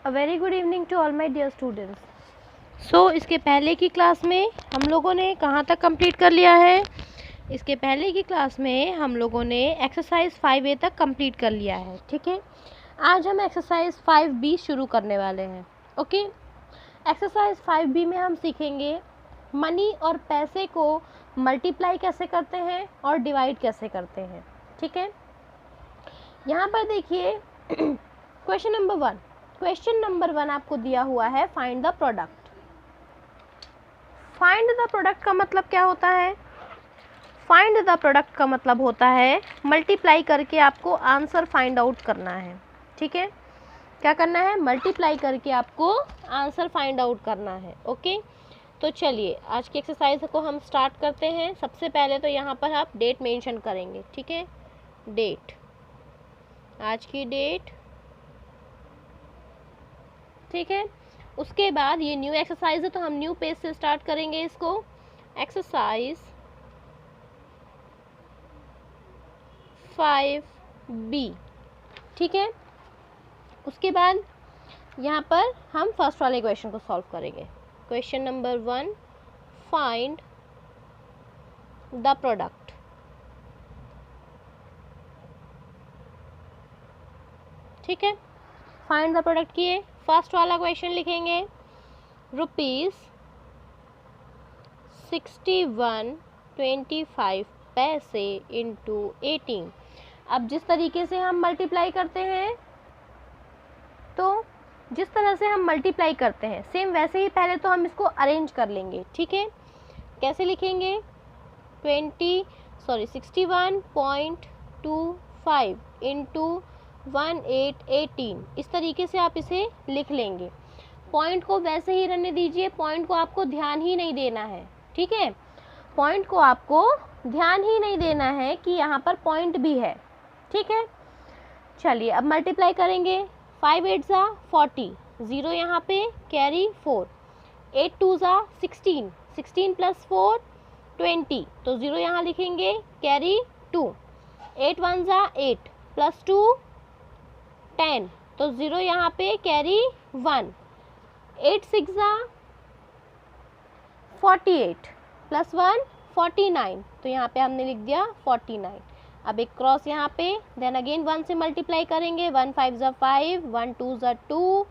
A very good evening to all my dear students. So इसके पहले की class में हम लोगों ने कहाँ तक कंप्लीट कर लिया है? इसके पहले की क्लास में हम लोगों ने एक्सरसाइज 5A तक कंप्लीट कर लिया है, ठीक है। आज हम एक्सरसाइज 5B शुरू करने वाले हैं, ओके। एक्सरसाइज 5B में हम सीखेंगे मनी और पैसे को मल्टीप्लाई कैसे करते हैं और डिवाइड कैसे करते हैं, ठीक है। यहाँ पर देखिए क्वेश्चन नंबर वन आपको दिया हुआ है find the product. Find the product का मतलब क्या होता है? फाइंड द प्रोडक्ट का मतलब होता है मल्टीप्लाई करके आपको आंसर फाइंड आउट करना है, ठीक है। क्या करना है? मल्टीप्लाई करके आपको आंसर फाइंड आउट करना है, ओके। तो चलिए आज की एक्सरसाइज को हम स्टार्ट करते हैं। सबसे पहले तो यहाँ पर आप डेट मेंशन करेंगे, ठीक है। डेट, आज की डेट, ठीक है। उसके बाद ये न्यू एक्सरसाइज है तो हम न्यू पेज से स्टार्ट करेंगे इसको। एक्सरसाइज 5B, ठीक है। उसके बाद यहाँ पर हम फर्स्ट वाले क्वेश्चन को सॉल्व करेंगे। Question number 1, find the product. ठीक है, फाइंड द प्रोडक्ट किए। फर्स्ट वाला क्वेश्चन लिखेंगे ₹61.25 पैसे इंटू 18। अब जिस तरीके से हम मल्टीप्लाई करते हैं तो जिस तरह से हम मल्टीप्लाई करते हैं सेम वैसे ही पहले तो हम इसको अरेंज कर लेंगे, ठीक है। कैसे लिखेंगे? 61.25 इंटू 1818, इस तरीके से आप इसे लिख लेंगे। पॉइंट को वैसे ही रहने दीजिए, पॉइंट को आपको ध्यान ही नहीं देना है, ठीक है। पॉइंट को आपको ध्यान ही नहीं देना है कि यहाँ पर पॉइंट भी है, ठीक है। चलिए अब मल्टीप्लाई करेंगे। 5 8 ज़ा 40, 0 यहाँ पे, कैरी 4, 8 2 ज़ा 16, 16 प्लस 4 20, तो 0 यहाँ लिखेंगे, कैरी 2, 8 1 ज़ा 8 प्लस 2 10, तो 0 यहाँ पे, कैरी 1, 8 6 ज़ा 48 प्लस 1 49, तो यहाँ पे हमने लिख दिया 49। अब एक क्रॉस यहाँ पे, देन अगेन 1 से मल्टीप्लाई करेंगे। 1 5 ज़ा 5, 1 2 ज़ा 2,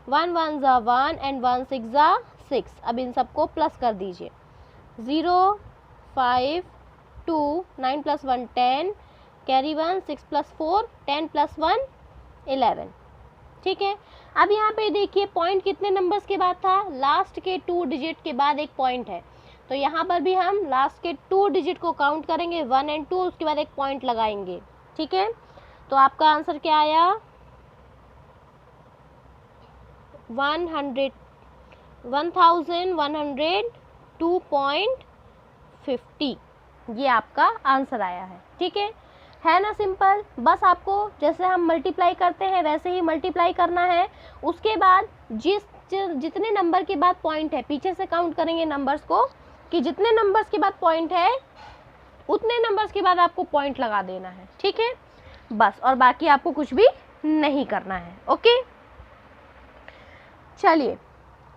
1 1 ज़ा 1 एंड 1 6 ज़ा 6। अब इन सबको प्लस कर दीजिए। 0 5 2, 9 प्लस 1 10, कैरी 1, 6 प्लस 4 10 प्लस 1 11, ठीक है। अब यहाँ पे देखिए पॉइंट कितने नंबर्स के बाद था? लास्ट के 2 डिजिट के बाद एक पॉइंट है, तो यहाँ पर भी हम लास्ट के 2 डिजिट को काउंट करेंगे, 1 और 2, उसके बाद एक पॉइंट लगाएंगे, ठीक है। तो आपका आंसर क्या आया? 1102.50, ये आपका आंसर आया है, ठीक है ना। सिंपल, बस आपको जैसे हम मल्टीप्लाई करते हैं वैसे ही मल्टीप्लाई करना है। उसके बाद जितने नंबर के बाद पॉइंट है, पीछे से काउंट करेंगे नंबर्स को कि जितने नंबर्स के बाद पॉइंट है उतने नंबर्स के बाद आपको पॉइंट लगा देना है, ठीक है बस। और बाकी आपको कुछ भी नहीं करना है, ओके। चलिए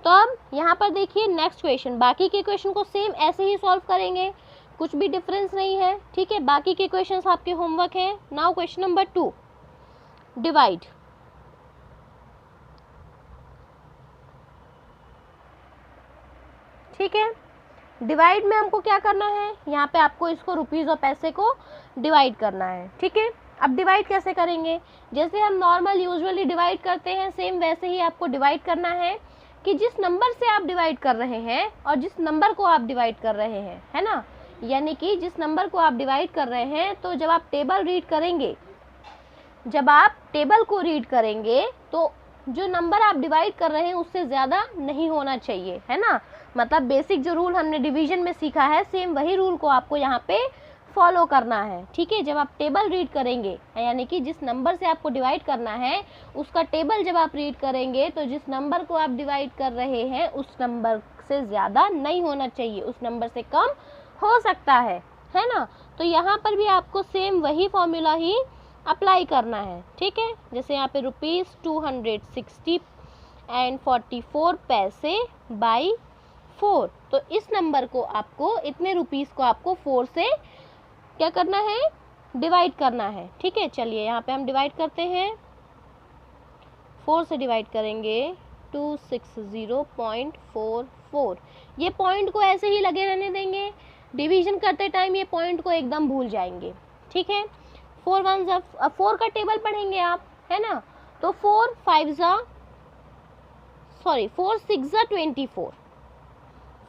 तो अब यहाँ पर देखिए नेक्स्ट क्वेश्चन। बाकी के क्वेश्चन को सेम ऐसे ही सॉल्व करेंगे, कुछ भी डिफरेंस नहीं है, ठीक है। बाकी के क्वेश्चंस आपके होमवर्क हैं। Now question number 2, divide. ठीक है, डिवाइड में हमको क्या करना है? यहाँ पे आपको इसको रुपीज़ और पैसे को डिवाइड करना है, ठीक है। अब डिवाइड कैसे करेंगे? जैसे हम नॉर्मल यूजुअली डिवाइड करते हैं सेम वैसे ही आपको डिवाइड करना है कि जिस नंबर से आप डिवाइड कर रहे हैं और जिस नंबर को आप डिवाइड कर रहे हैं, है ना। यानी कि जिस नंबर को आप डिवाइड कर रहे हैं, तो जब आप टेबल को रीड करेंगे तो जो नंबर आप डिवाइड कर रहे हैं उससे ज़्यादा नहीं होना चाहिए, है ना। मतलब बेसिक जो रूल हमने डिवीजन में सीखा है सेम वही रूल को आपको यहाँ पे फॉलो करना है, ठीक है। जब आप टेबल रीड करेंगे यानी कि जिस नंबर से आपको डिवाइड करना है उसका टेबल जब आप रीड करेंगे तो जिस नंबर को आप डिवाइड कर रहे हैं उस नंबर से ज़्यादा नहीं होना चाहिए, उस नंबर से कम हो सकता है ना। तो यहाँ पर भी आपको सेम वही फॉर्मूला ही अप्लाई करना है, ठीक है। जैसे यहाँ पे ₹260 एंड 44 पैसे बाई 4। तो इस नंबर को आपको, इतने रुपीस को आपको 4 से क्या करना है, डिवाइड करना है। ठीक है, चलिए यहाँ पे हम डिवाइड करते हैं। 4 से डिवाइड करेंगे 260.44। ये पॉइंट को ऐसे ही लगे रहने देंगे, डिवीजन करते टाइम ये पॉइंट को एकदम भूल जाएंगे। ठीक है, 4 1 जा, 4 का टेबल पढ़ेंगे आप, है ना, तो 4 6 जा 24,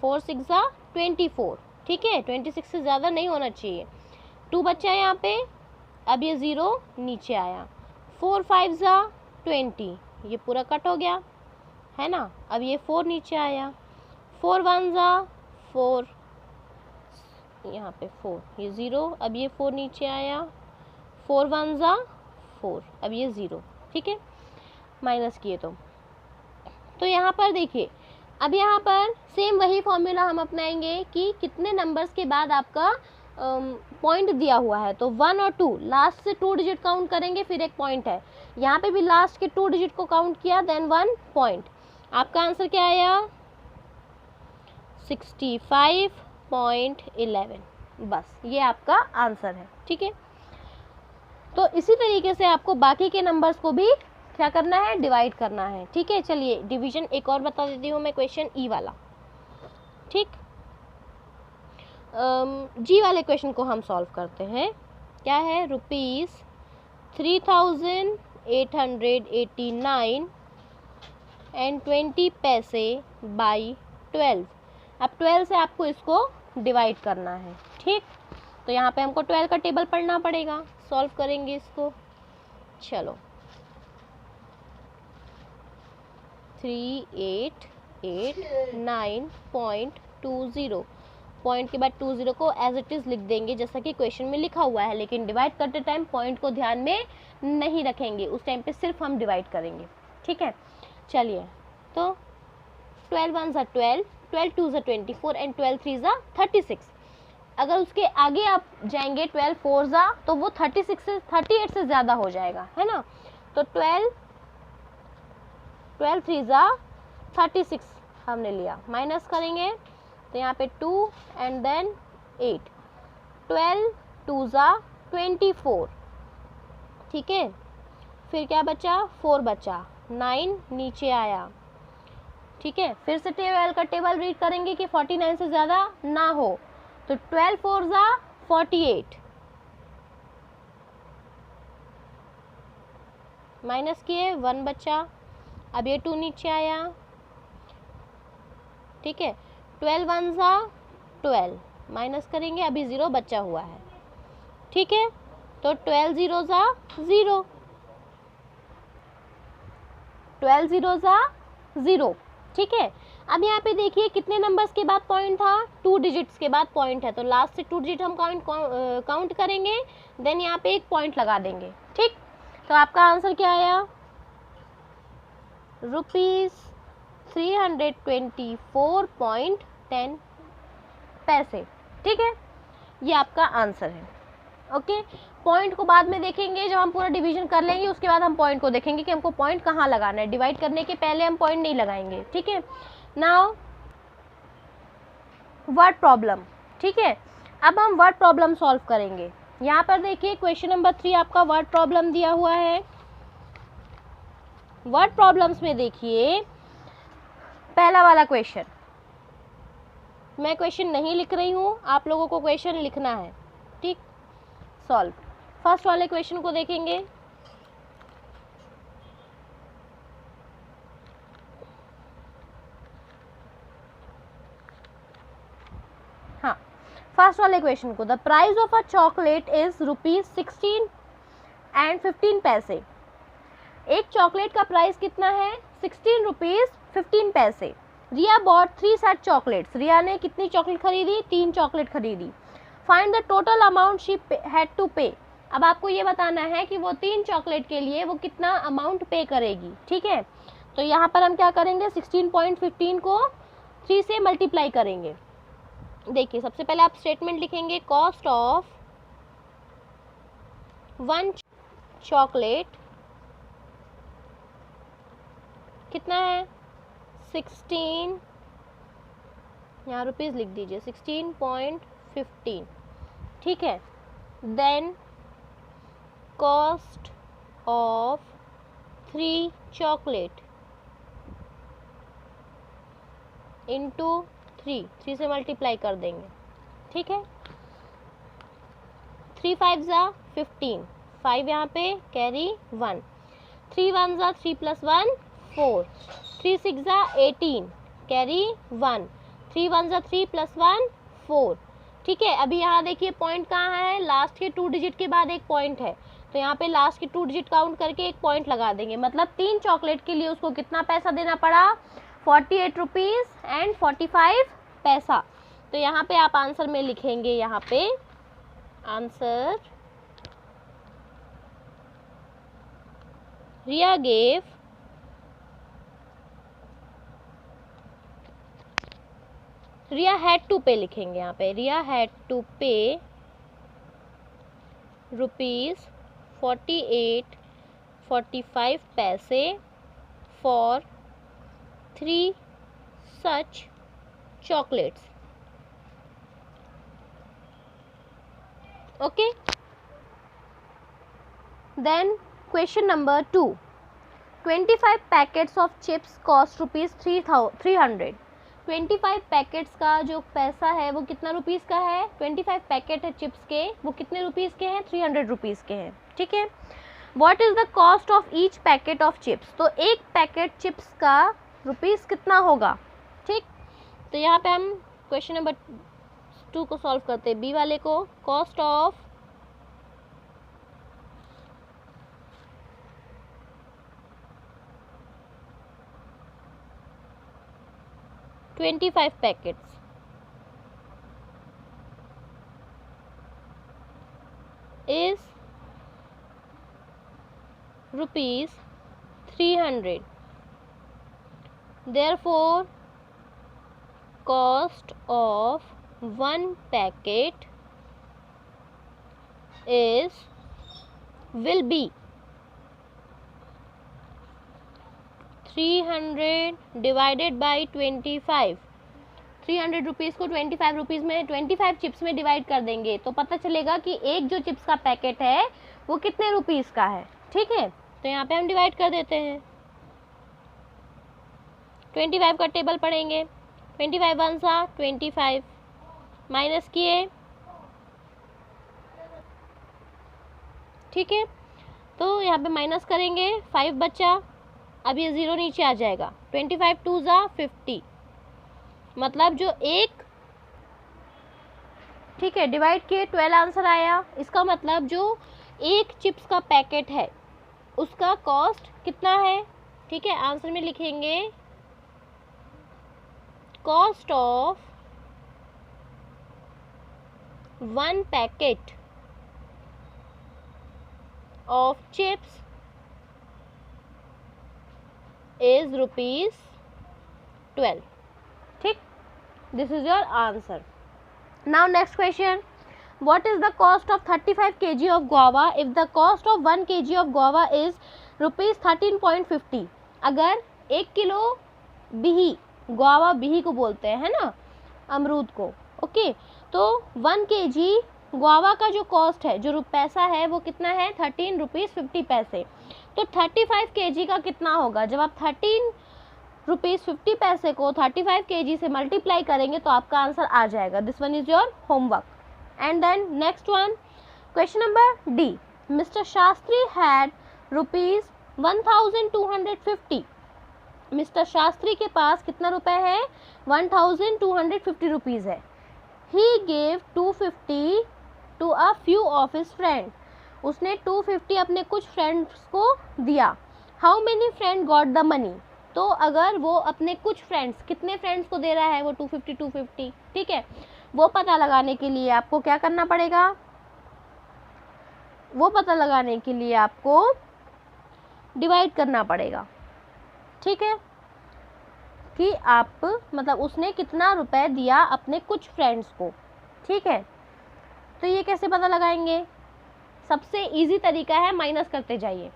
4 6 जा 24। ठीक है, 26 से ज़्यादा नहीं होना चाहिए। 2 बचा है यहाँ पे, अब ये 0 नीचे आया। 4 5 जा 20, ये पूरा कट हो गया, है ना। अब ये 4 नीचे आया। 4 1 जा 4, यहाँ पे 4, ये 0, अब ये 4 नीचे आया। 4 1 जा 4, अब ये 0। ठीक है, माइनस किए तो यहाँ पर देखिए, अब यहाँ पर सेम वही फॉर्मूला हम अपनाएंगे कि कितने नंबर्स के बाद आपका पॉइंट दिया हुआ है। तो 1 और 2, लास्ट से 2 डिजिट काउंट करेंगे, फिर एक पॉइंट है। यहाँ पे भी लास्ट के 2 डिजिट को काउंट किया, देन 1 पॉइंट। आपका आंसर क्या आया, 65.11। बस ये आपका आंसर है। ठीक है, तो इसी तरीके से आपको बाकी के नंबर्स को भी क्या करना है, डिवाइड करना है। ठीक है, चलिए डिवीजन एक और बता देती हूँ मैं, क्वेश्चन ई वाला। ठीक, जी वाले क्वेश्चन को हम सॉल्व करते हैं। क्या है, ₹3889 एंड 20 पैसे बाई 12। अब 12 से आपको इसको डिवाइड करना है। ठीक, तो यहाँ पे हमको 12 का टेबल पढ़ना पड़ेगा, सॉल्व करेंगे इसको। चलो, 3889.20, पॉइंट के बाद 20 को एज इट इज़ लिख देंगे जैसा कि क्वेश्चन में लिखा हुआ है, लेकिन डिवाइड करते टाइम पॉइंट को ध्यान में नहीं रखेंगे, उस टाइम पे सिर्फ हम डिवाइड करेंगे। ठीक है, चलिए, तो 12 1 जा 12, 12 2 जा 24 एंड 12 3 जा 36। अगर उसके आगे आप जाएंगे 12 4 जा, तो वो 36 से 38 से ज़्यादा हो जाएगा, है ना। तो 12 3 जा 36 हमने लिया, माइनस करेंगे तो यहाँ पे 2 एंड देन 8। 12 2 जा 24। ठीक है, फिर क्या बचा, 4 बचा, 9 नीचे आया। ठीक है, फिर से 12 का टेबल रीड करेंगे कि 49 से ज़्यादा ना हो, तो 12 4 जा 48, माइनस किए, 1 बचा, अब ये 2 नीचे आया। ठीक है, 12 1 जा 12, माइनस करेंगे, अभी 0 बचा हुआ है। ठीक है, तो 12 0 जा 0, 12 0 जा 0। ठीक है, अब यहाँ पे देखिए कितने नंबर्स के बाद पॉइंट था, 2 डिजिट्स के बाद पॉइंट है, तो लास्ट से 2 डिजिट हम काउंट करेंगे, देन यहाँ पे एक पॉइंट लगा देंगे। ठीक, तो आपका आंसर क्या आया, ₹324.10 पैसे। ठीक है, ये आपका आंसर है। ओके, पॉइंट को बाद में देखेंगे, जब हम पूरा डिवीजन कर लेंगे उसके बाद हम पॉइंट को देखेंगे कि हमको पॉइंट कहाँ लगाना है। डिवाइड करने के पहले हम पॉइंट नहीं लगाएंगे। ठीक है, नाउ वर्ड प्रॉब्लम। ठीक है, अब हम वर्ड प्रॉब्लम सॉल्व करेंगे। यहाँ पर देखिए क्वेश्चन नंबर 3 आपका वर्ड प्रॉब्लम दिया हुआ है। वर्ड प्रॉब्लम्स में देखिए पहला वाला क्वेश्चन, मैं क्वेश्चन नहीं लिख रही हूँ, आप लोगों को क्वेश्चन लिखना है। ठीक, सॉल्व। फर्स्ट वाले क्वेश्चन को देखेंगे। हाँ, फर्स्ट वाले क्वेश्चन को, the price of a chocolate is ₹16 and 15 पैसे। एक चॉकलेट का प्राइस कितना है, 16 रुपीज़ 15 पैसे। Riya bought 3 set chocolates. Riya ने कितनी चॉकलेट खरीदी, 3 चॉकलेट खरीदी। Find the total amount she had to pay. अब आपको ये बताना है कि वो 3 चॉकलेट के लिए वो कितना अमाउंट पे करेगी। ठीक है, तो यहाँ पर हम क्या करेंगे, 16.15 को 3 से मल्टीप्लाई करेंगे। देखिए सबसे पहले आप स्टेटमेंट लिखेंगे, कॉस्ट ऑफ 1 चॉकलेट कितना है, 16, यहाँ रुपीज़ लिख दीजिए, 16.15, ठीक है। Then cost of 3 chocolate into 3 से मल्टीप्लाई कर देंगे, ठीक है। 3 5 ज़ा 15, 5 यहाँ पे कैरी 1, 3 1 ज़ा 3 + 1 4, 3 6 ज़ा 18 कैरी 1, 3 1 ज़ा 3 + 1 4, ठीक है। अभी यहाँ देखिए पॉइंट कहाँ है, लास्ट के 2 डिजिट के बाद एक पॉइंट है, तो यहाँ पे लास्ट के 2 डिजिट काउंट करके एक पॉइंट लगा देंगे। मतलब 3 चॉकलेट के लिए उसको कितना पैसा देना पड़ा, 48 रुपीज़ एंड 45 पैसा। तो यहाँ पे आप आंसर में लिखेंगे, यहाँ पे answer Riya gave Riya had to pay लिखेंगे, यहाँ पे रिया हैड टू पे ₹48.45 पैसे for 3 such chocolates. Okay. Then question number 2. 25 packets of chips cost ₹300. 25 packets का जो पैसा है वो कितना रुपीज़ का है, 25 पैकेट है चिप्स के, वो कितने रुपीज़ के हैं, 300 रुपीज़ के हैं, ठीक है। What is the cost of each packet of chips, तो एक पैकेट चिप्स का रुपीज़ कितना होगा, ठीक। तो यहाँ पे हम क्वेश्चन नंबर 2 को सॉल्व करते हैं, बी वाले को। Cost of 25 packets is ₹300. Therefore, cost of 1 packet will be 300 divided by 25. 300 rupees को 25 रुपीज़ में 25 चिप्स में डिवाइड कर देंगे तो पता चलेगा कि एक जो चिप्स का पैकेट है वो कितने रुपीज़ का है, ठीक है। तो यहाँ पे हम डिवाइड कर देते हैं, 25 का टेबल पढ़ेंगे, 25 1 सा 25 माइनस किए, ठीक है। तो यहाँ पे माइनस करेंगे, 5 बचा, अब ये 0 नीचे आ जाएगा, 25 2 ज़ा 50, मतलब जो एक, ठीक है, डिवाइड किए 12 आंसर आया। इसका मतलब जो एक चिप्स का पैकेट है उसका कॉस्ट कितना है, ठीक है। आंसर में लिखेंगे cost of 1 packet of chips is ₹12, ठीक। This is your answer. Now next question. What is the cost of 35 kg of guava if the cost of 1 kg of guava is ₹13.50? अगर 1 kilo बिही, guava बिही को बोलते हैं, है ना, अमरूद को, ओके। तो 1 kg गुआवा का जो कॉस्ट है, जो पैसा है, वो कितना है, ₹13.50। तो 35 kg का कितना होगा, जब आप ₹13.50 को 35 kg से मल्टीप्लाई करेंगे तो आपका आंसर आ जाएगा। This one is your homework. And then next one, question number D. Mister Shastri had ₹1250। Mister Shastri के पास कितना रुपए है, 1250 रुपीज़ है। He gave 250 to a few of his friend. उसने 250 अपने कुछ फ्रेंड्स को दिया। How many friend got the money. तो अगर वो अपने कुछ फ्रेंड्स, कितने फ्रेंड्स को दे रहा है वो 250, ठीक है। वो पता लगाने के लिए आपको क्या करना पड़ेगा, वो पता लगाने के लिए आपको डिवाइड करना पड़ेगा, ठीक है, कि आप मतलब उसने कितना रुपए दिया अपने कुछ फ्रेंड्स को, ठीक है। तो ये कैसे पता लगाएंगे, सबसे इजी तरीका है माइनस करते जाइए।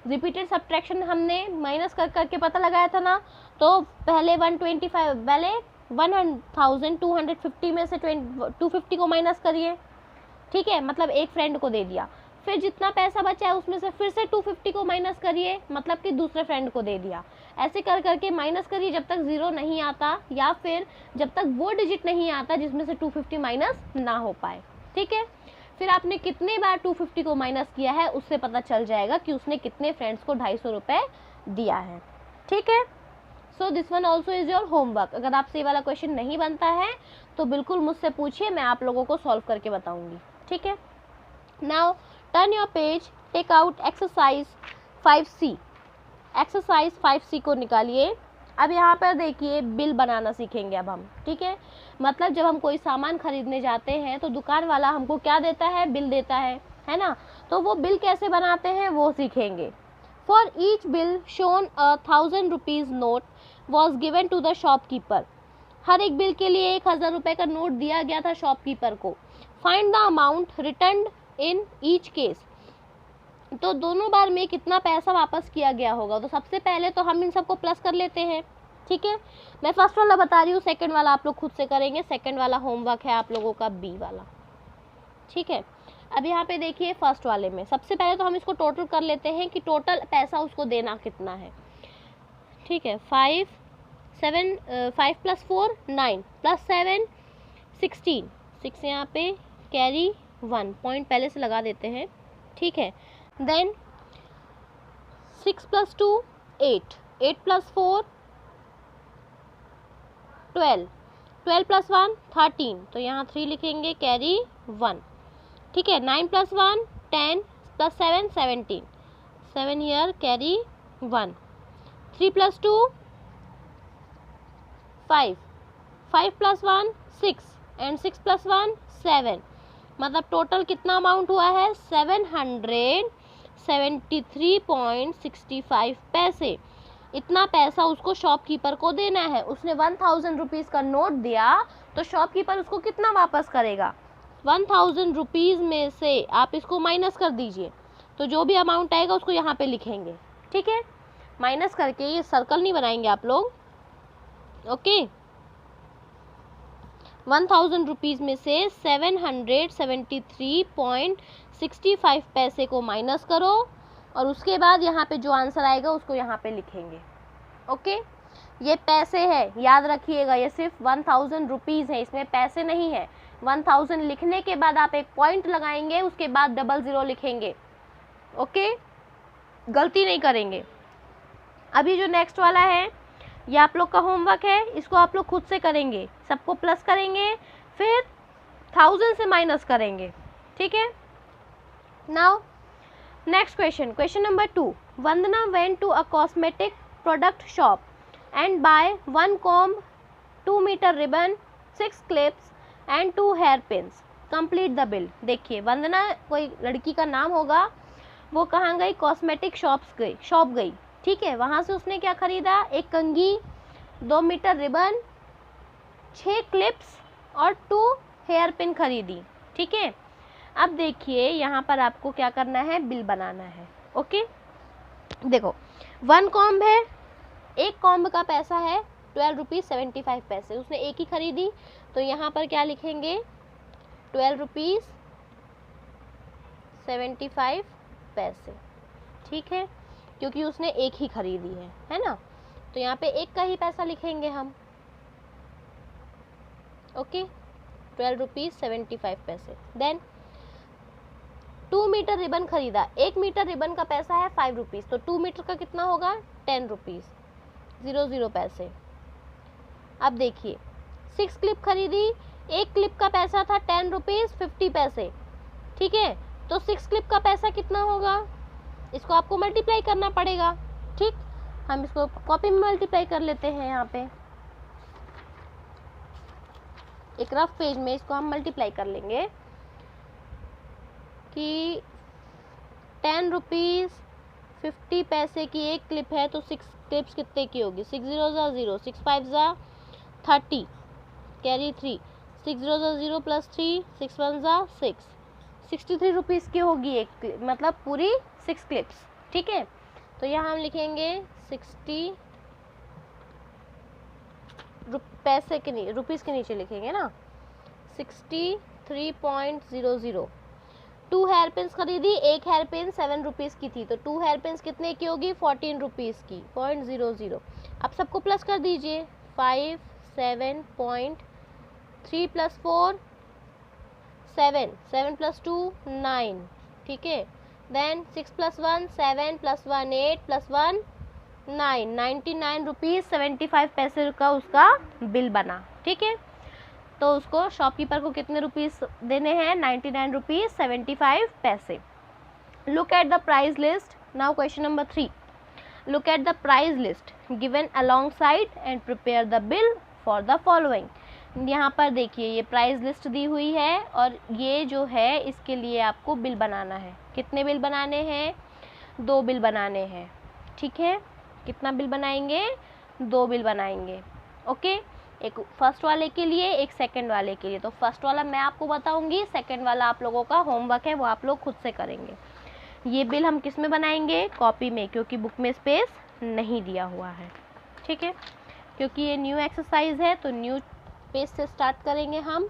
रिपीटेड सब्ट्रैक्शन हमने माइनस कर करके पता लगाया था ना, तो पहले 1250 में से 250 को माइनस करिए, ठीक है, मतलब एक फ्रेंड को दे दिया। फिर जितना पैसा बचा है उसमें से फिर से 250 को माइनस करिए, मतलब कि दूसरे फ्रेंड को दे दिया। ऐसे कर करके माइनस करिए जब तक ज़ीरो नहीं आता, या फिर जब तक वो डिजिट नहीं आता जिसमें से 250 माइनस ना हो पाए, ठीक है। फिर आपने कितने बार 250 को माइनस किया है उससे पता चल जाएगा कि उसने कितने फ्रेंड्स को 250 रुपये दिया है, ठीक है। So this one also is your homework. अगर आपसे ये वाला क्वेश्चन नहीं बनता है तो बिल्कुल मुझसे पूछिए, मैं आप लोगों को सॉल्व करके बताऊंगी, ठीक है। Now turn your page, take out exercise 5C। Exercise 5C को निकालिए। अब यहाँ पर देखिए बिल बनाना सीखेंगे अब हम, ठीक है। मतलब जब हम कोई सामान खरीदने जाते हैं तो दुकान वाला हमको क्या देता है, बिल देता है ना। तो वो बिल कैसे बनाते हैं वो सीखेंगे। For each bill shown 1000 rupees note was given to the shopkeeper. हर एक बिल के लिए 1000 रुपये का नोट दिया गया था शॉपकीपर को। Find the amount returned in each case. तो दोनों बार में कितना पैसा वापस किया गया होगा। तो सबसे पहले तो हम इन सबको प्लस कर लेते हैं, ठीक है। मैं फर्स्ट वाला बता रही हूँ, सेकंड वाला आप लोग खुद से करेंगे। सेकंड वाला होमवर्क है आप लोगों का बी वाला, ठीक है। अब यहाँ पे देखिए फर्स्ट वाले में सबसे पहले तो हम इसको टोटल कर लेते हैं कि टोटल पैसा उसको देना कितना है, ठीक है। 5 + 4 9 + 7 16 6 यहाँ पे कैरी 1 पॉइंट पहले से लगा देते हैं, ठीक है। देन 6 + 2 8 8 + 4 12 12 + 1 13, तो यहाँ 3 लिखेंगे, कैरी 1, ठीक है। 9 + 1 10 + 7 17 7 here कैरी 1। 3 + 2 5 5 + 1 6 एंड 6 + 1 7, मतलब टोटल कितना अमाउंट हुआ है 773.65 पैसे। इतना पैसा उसको शॉपकीपर को देना है। उसने 1000 रुपीज़ का नोट दिया तो शॉपकीपर उसको कितना वापस करेगा। 1000 रुपीज़ में से आप इसको माइनस कर दीजिए, तो जो भी अमाउंट आएगा उसको यहाँ पे लिखेंगे, ठीक है। माइनस करके ये सर्कल नहीं बनाएंगे आप लोग, ओके। 1000 रुपीज़ में से 773.65 पैसे को माइनस करो और उसके बाद यहाँ पे जो आंसर आएगा उसको यहाँ पे लिखेंगे, ओके। ये पैसे है, याद रखिएगा, ये सिर्फ 1000 रुपीज़ है, इसमें पैसे नहीं है। 1000 लिखने के बाद आप एक पॉइंट लगाएंगे, उसके बाद 00 लिखेंगे, ओके, गलती नहीं करेंगे। अभी जो नेक्स्ट वाला है ये आप लोग का होमवर्क है, इसको आप लोग खुद से करेंगे। सबको प्लस करेंगे, फिर 1000 से माइनस करेंगे, ठीक है। Now next question, question number 2। Vandana went to a cosmetic product shop and buy 1 comb, 2 metre ribbon, 6 clips and 2 hair pins. Complete the bill. देखिए वंदना कोई लड़की का नाम होगा, वो कहाँ गई, कॉस्मेटिक शॉप गई, ठीक है। वहाँ से उसने क्या खरीदा, एक कंघी, 2 मीटर रिबन, 6 क्लिप्स और 2 हेयर पिन खरीदी, ठीक है। अब देखिए यहाँ पर आपको क्या करना है, बिल बनाना है, ओके। देखो 1 कॉम्ब है, एक कॉम्ब का पैसा है 12 रुपीज़ 75 पैसे, उसने एक ही खरीदी, तो यहाँ पर क्या लिखेंगे 12 रुपीज़ 75 पैसे, ठीक है, क्योंकि उसने एक ही खरीदी है ना। तो यहाँ पे एक का ही पैसा लिखेंगे हम, ओके, 12 रुपीज़ 75 पैसे। देन 2 मीटर रिबन खरीदा, 1 मीटर रिबन का पैसा है 5 रुपीज़, तो 2 मीटर का कितना होगा 10 रुपीज़ 00 पैसे। अब देखिए 6 क्लिप खरीदी, एक क्लिप का पैसा था 10 रुपीज़ 50 पैसे, ठीक है। तो 6 क्लिप का पैसा कितना होगा, इसको आपको मल्टीप्लाई करना पड़ेगा, ठीक। हम इसको कॉपी में मल्टीप्लाई कर लेते हैं। यहाँ पे एक रफ पेज में इसको हम मल्टीप्लाई कर लेंगे कि 10 रुपीज़ 50 पैसे की एक क्लिप है, तो 6 क्लिप्स कितने की होगी, 6 0 ज़ा 0, 6 5 ज़ा 30, कैरी 3, 6 0 ज़ा 0 + 3, 6 1 ज़ा 6, 63 रुपीज़ की होगी एक क्लिप, मतलब पूरी 6 क्लिप्स, ठीक है। तो यहाँ हम लिखेंगे 63 पैसे के नीचे, रुपीज़ के नीचे लिखेंगे ना, 63.00। 2 हेयर पिन्स खरीदी, एक हेयर पिन 7 रुपीज़ की थी, तो 2 हेयर पिन्स कितने की होगी, 14 रुपीज़ की, 0.00। अब सबको प्लस कर दीजिए, 5, 7.3 + 4 7, 7 + 2 9, ठीक है। देन 6 + 1 7 + 1 8 + 1 9, 99 रुपीज़ 75 पैसे का उसका बिल बना, ठीक है। तो उसको शॉपकीपर को कितने रुपीज़ देने हैं, 99 रुपीज़ 75 पैसे। Look at the price list. Now question number 3, look at the price list given along side and prepare the bill for the following. यहाँ पर देखिए ये प्राइस लिस्ट दी हुई है और ये जो है इसके लिए आपको बिल बनाना है। कितने बिल बनाने हैं, 2 बिल बनाने हैं, ठीक है। कितना बिल बनाएंगे, 2 बिल बनाएंगे, ओके। एक फर्स्ट वाले के लिए, एक सेकंड वाले के लिए। तो फर्स्ट वाला मैं आपको बताऊंगी, सेकंड वाला आप लोगों का होमवर्क है, वो आप लोग खुद से करेंगे। ये बिल हम किस में बनाएंगे, कॉपी में, क्योंकि बुक में स्पेस नहीं दिया हुआ है, ठीक है। क्योंकि ये न्यू एक्सरसाइज है तो न्यू पेज से स्टार्ट करेंगे हम।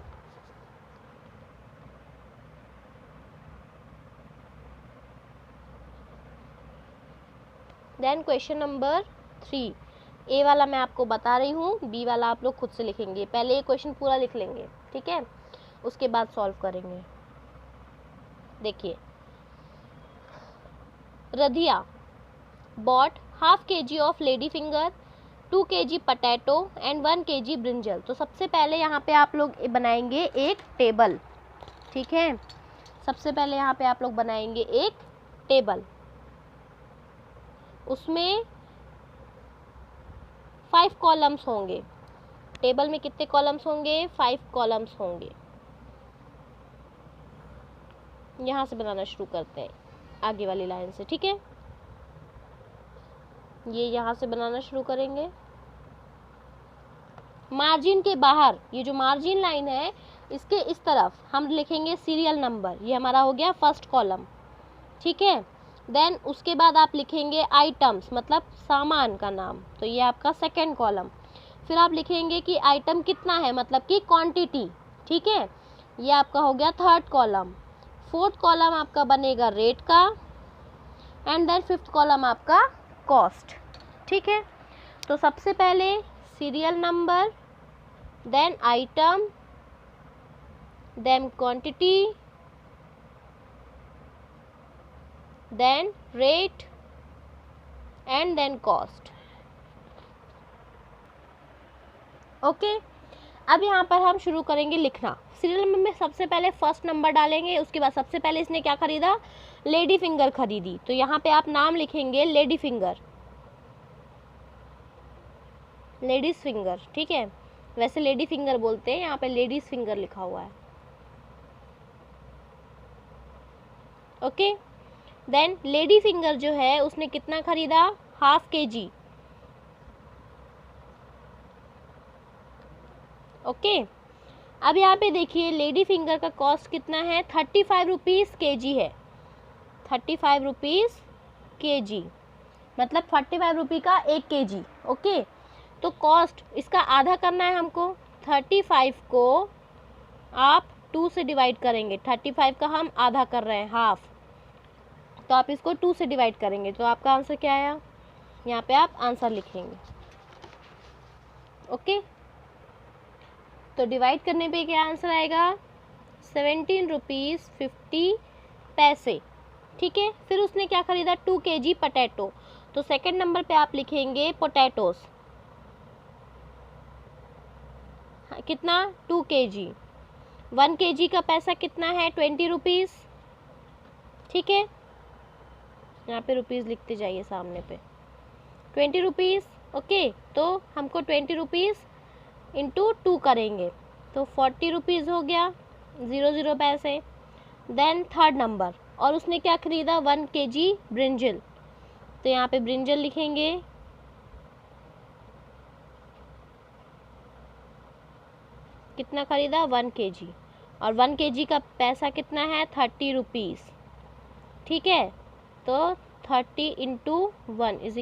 देन क्वेश्चन नंबर 3, ए वाला मैं आपको बता रही हूँ, बी वाला आप लोग खुद से लिखेंगे। पहले ये क्वेश्चन पूरा लिख लेंगे, ठीक है, उसके बाद सॉल्व करेंगे। देखिए, Radhiya bought ½ kg of lady finger, 2 kg potato and 1 kg brinjal. तो सबसे पहले यहाँ पे आप लोग बनाएंगे एक टेबल, ठीक है। सबसे पहले यहाँ पे आप लोग बनाएंगे एक टेबल, उसमें 5 कॉलम्स होंगे। टेबल में कितने कॉलम्स होंगे, 5 कॉलम्स होंगे। यहाँ से बनाना शुरू करते हैं, आगे वाली लाइन से, ठीक है। ये यहाँ से बनाना शुरू करेंगे। मार्जिन के बाहर, ये जो मार्जिन लाइन है इसके इस तरफ हम लिखेंगे सीरियल नंबर, ये हमारा हो गया फर्स्ट कॉलम, ठीक है। देन उसके बाद आप लिखेंगे आइटम्स, मतलब सामान का नाम, तो ये आपका सेकंड कॉलम। फिर आप लिखेंगे कि आइटम कितना है, मतलब कि क्वांटिटी, ठीक है, ये आपका हो गया थर्ड कॉलम। फोर्थ कॉलम आपका बनेगा रेट का, एंड देन फिफ्थ कॉलम आपका कॉस्ट, ठीक है। तो सबसे पहले serial number, then item, then quantity, then rate and then cost, okay. अब यहाँ पर हम शुरू करेंगे लिखना। सीरियल नंबर में सबसे पहले फर्स्ट नंबर डालेंगे, उसके बाद सबसे पहले इसने क्या खरीदा, लेडी फिंगर खरीदी, तो यहाँ पे आप नाम लिखेंगे लेडी फिंगर, लेडीज फिंगर, ठीक है। वैसे लेडी फिंगर बोलते हैं, यहाँ पे लेडीज फिंगर लिखा हुआ है, ओके। देन लेडी फिंगर जो है उसने कितना खरीदा, ½ kg, ओके। अब यहाँ पे देखिए लेडी फिंगर का कॉस्ट कितना है, 35 रुपीज़ kg है, 35 रुपीज़ kg, मतलब 45 रुपये का 1 kg, ओके। तो कॉस्ट इसका आधा करना है हमको, 35 को आप 2 से डिवाइड करेंगे, 35 का हम आधा कर रहे हैं, हाफ, तो आप इसको 2 से डिवाइड करेंगे, तो आपका आंसर क्या आया, यहाँ पे आप आंसर लिखेंगे, ओके। तो डिवाइड करने पे क्या आंसर आएगा, 17 रुपीज़ 50 पैसे, ठीक है। फिर उसने क्या खरीदा, 2 kg पोटैटो, तो सेकंड नंबर पे आप लिखेंगे पोटैटोस, कितना, 2 kg। 1 kg का पैसा कितना है, 20 रुपीज़, ठीक है। यहाँ पे रुपीज़ लिखते जाइए सामने पे, 20 रुपीज़, ओके। तो हमको 20 रुपीज़ इंटू 2 करेंगे, तो 40 रुपीज़ हो गया, 0 पैसे। देन थर्ड नंबर, और उसने क्या खरीदा, 1 kg ब्रिंजल, तो यहाँ पे ब्रिंजल लिखेंगे, कितना खरीदा, 1 kg, और 1 kg का पैसा कितना है, 30 रुपीज़, ठीक है। तो 30 × 1 =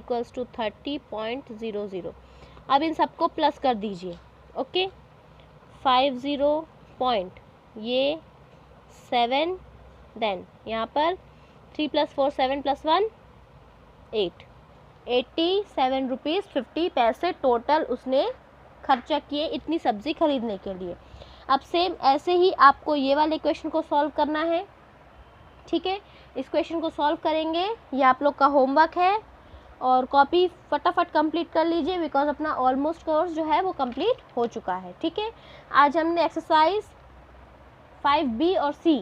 30.00। अब इन सबको प्लस कर दीजिए। ओके, 50 पॉइंट, ये 7, देन यहाँ पर 3 + 4 7 + 1 8, 87 रुपीज़ 50 पैसे टोटल उसने खर्चा किए इतनी सब्ज़ी खरीदने के लिए। अब सेम ऐसे ही आपको ये वाले क्वेश्चन को सॉल्व करना है। ठीक है, इस क्वेश्चन को सॉल्व करेंगे, ये आप लोग का होमवर्क है और कॉपी फटाफट कंप्लीट कर लीजिए बिकॉज अपना ऑलमोस्ट कोर्स जो है वो कंप्लीट हो चुका है। ठीक है, आज हमने एक्सरसाइज 5B और C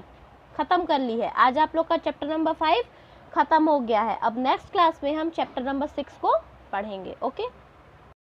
ख़त्म कर ली है। आज आप लोग का चैप्टर नंबर 5 ख़त्म हो गया है। अब नेक्स्ट क्लास में हम चैप्टर नंबर 6 को पढ़ेंगे। ओके।